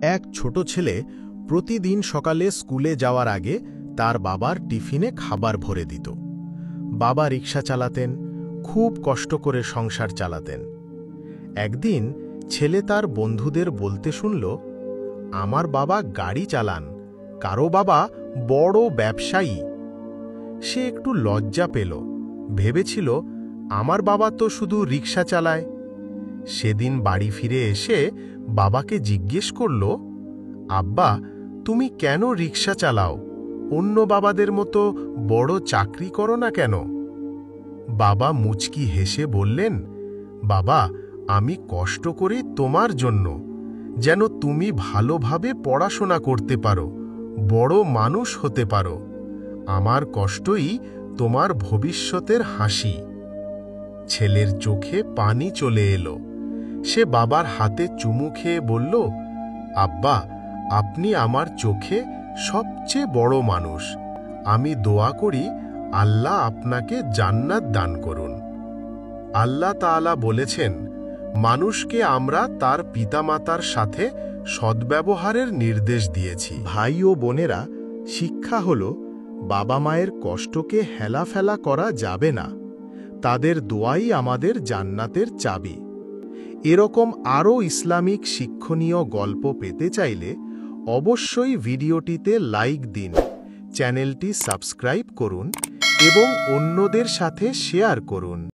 এক ছোট ছেলে প্রতিদিন সকালে স্কুলে যাওয়ার আগে তার বাবার টিফিনে খাবার ভরে দিত। বাবা রিক্সা চালাতেন, খুব কষ্ট করে সংসার চালাতেন। একদিন ছেলে তার বন্ধুদের বলতে শুনল, আমার বাবা গাড়ি চালান, কারো বাবা বড় ব্যবসায়ী। সে একটু লজ্জা পেল, ভেবেছিল আমার বাবা তো শুধু রিক্সা চালায়। সেদিন বাড়ি ফিরে এসে বাবাকে জিজ্ঞেস করল, আব্বা, তুমি কেন রিক্সা চালাও? অন্য বাবাদের মতো বড় চাকরি করো না কেন? বাবা মুচকি হেসে বললেন, বাবা, আমি কষ্ট করি তোমার জন্য, যেন তুমি ভালোভাবে পড়াশোনা করতে পারো, বড় মানুষ হতে পারো। আমার কষ্টই তোমার ভবিষ্যতের হাসি। ছেলের চোখে পানি চলে এলো। সে বাবার হাতে চুমু খেয়ে বলল, আব্বা, আপনি আমার চোখে সবচেয়ে বড় মানুষ। আমি দোয়া করি আল্লাহ আপনাকে জান্নাত দান করুন। আল্লাহ তাআলা বলেছেন, মানুষকে আমরা তার পিতামাতার সাথে সদ্ব্যবহারের নির্দেশ দিয়েছি। ভাই ও বোনেরা, শিক্ষা হল বাবা মায়ের কষ্টকে হেলাফেলা করা যাবে না। তাদের দোয়াই আমাদের জান্নাতের চাবি। এরকম আরও ইসলামিক শিক্ষণীয় গল্প পেতে চাইলে অবশ্যই ভিডিওটিতে লাইক দিন, চ্যানেলটি সাবস্ক্রাইব করুন এবং অন্যদের সাথে শেয়ার করুন।